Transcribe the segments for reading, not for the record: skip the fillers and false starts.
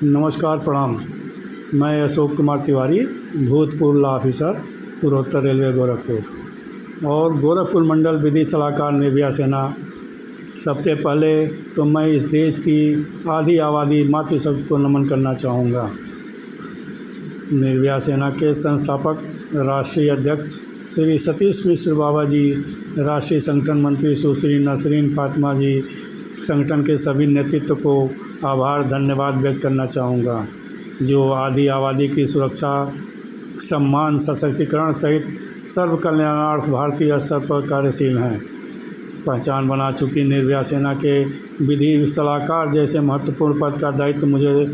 नमस्कार, प्रणाम। मैं अशोक कुमार तिवारी, भूतपूर्व लॉ ऑफिसर, पूर्वोत्तर रेलवे गोरखपुर और गोरखपुर मंडल विधि सलाहकार निर्भया सेना। सबसे पहले तो मैं इस देश की आधी आबादी मातृशक्ति को नमन करना चाहूँगा। निर्भया सेना के संस्थापक राष्ट्रीय अध्यक्ष श्री सतीश मिश्र बाबा जी, राष्ट्रीय संगठन मंत्री सुश्री नसरीन फातिमा जी, संगठन के सभी नेतृत्व को आभार धन्यवाद व्यक्त करना चाहूँगा, जो आधी आबादी की सुरक्षा, सम्मान, सशक्तिकरण सहित सर्व कल्याणार्थ भारतीय स्तर पर कार्यशील हैं। पहचान बना चुकी निर्भया सेना के विधि सलाहकार जैसे महत्वपूर्ण पद का दायित्व मुझे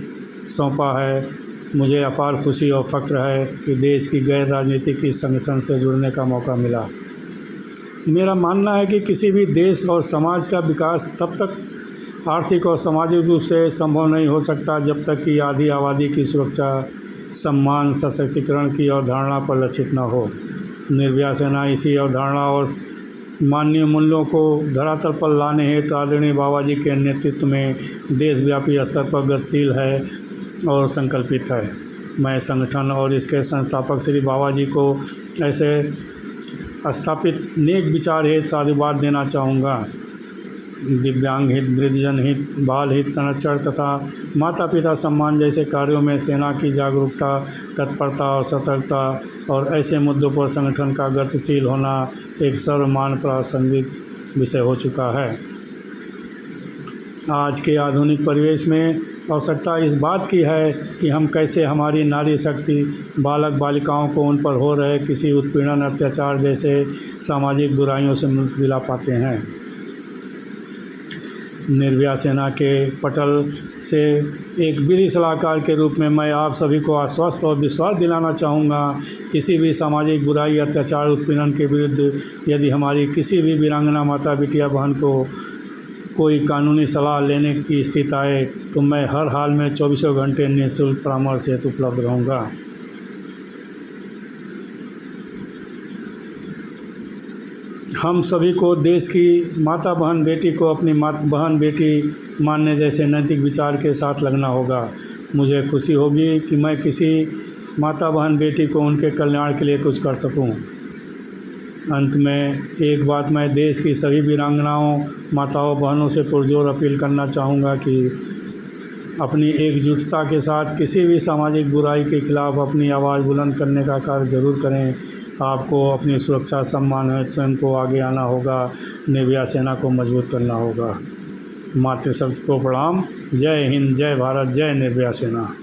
सौंपा है। मुझे अपार खुशी और फ़ख्र है कि देश की गैर राजनीतिक इस संगठन से जुड़ने का मौका मिला। मेरा मानना है कि किसी भी देश और समाज का विकास तब तक आर्थिक और सामाजिक रूप से संभव नहीं हो सकता जब तक कि आधी आबादी की सुरक्षा, सम्मान, सशक्तिकरण की अवधारणा पर लक्षित न हो। निर्भया सेना इसी अवधारणा और मानवीय मूल्यों को धरातल पर लाने हेतु आदरणीय बाबा जी के नेतृत्व में देशव्यापी स्तर पर गतिशील है और संकल्पित है। मैं संगठन और इसके संस्थापक श्री बाबा जी को ऐसे स्थापित नेक विचार हेतु साधुवाद देना चाहूँगा। दिव्यांग हित, वृद्धजन हित, बाल हित संरक्षण तथा माता पिता सम्मान जैसे कार्यों में सेना की जागरूकता, तत्परता और सतर्कता और ऐसे मुद्दों पर संगठन का गतिशील होना एक सर्वमान्य प्रासंगिक विषय हो चुका है। आज के आधुनिक परिवेश में आवश्यकता इस बात की है कि हम कैसे हमारी नारी शक्ति, बालक बालिकाओं को उन पर हो रहे किसी उत्पीड़न, अत्याचार जैसे सामाजिक बुराइयों से मुक्ति दिला पाते हैं। निर्भया सेना के पटल से एक विधि सलाहकार के रूप में मैं आप सभी को आश्वस्त और विश्वास दिलाना चाहूँगा। किसी भी सामाजिक बुराई, अत्याचार, उत्पीड़न के विरुद्ध यदि हमारी किसी भी वीरांगना माता, बिटिया, बहन को कोई कानूनी सलाह लेने की स्थिति आए तो मैं हर हाल में 24 घंटे निःशुल्क परामर्श हेतु उपलब्ध रहूँगा। हम सभी को देश की माता, बहन, बेटी को अपनी बहन बेटी मानने जैसे नैतिक विचार के साथ लगना होगा। मुझे खुशी होगी कि मैं किसी माता, बहन, बेटी को उनके कल्याण के लिए कुछ कर सकूं। अंत में एक बात मैं देश की सभी वीरांगनाओं, माताओं, बहनों से पुरजोर अपील करना चाहूँगा कि अपनी एकजुटता के साथ किसी भी सामाजिक बुराई के खिलाफ अपनी आवाज़ बुलंद करने का कार्य जरूर करें। आपको अपनी सुरक्षा, सम्मान है स्वयं को आगे आना होगा। निर्भया सेना को मजबूत करना होगा। मातृशक्ति को प्रणाम। जय हिंद, जय भारत, जय निर्भया सेना।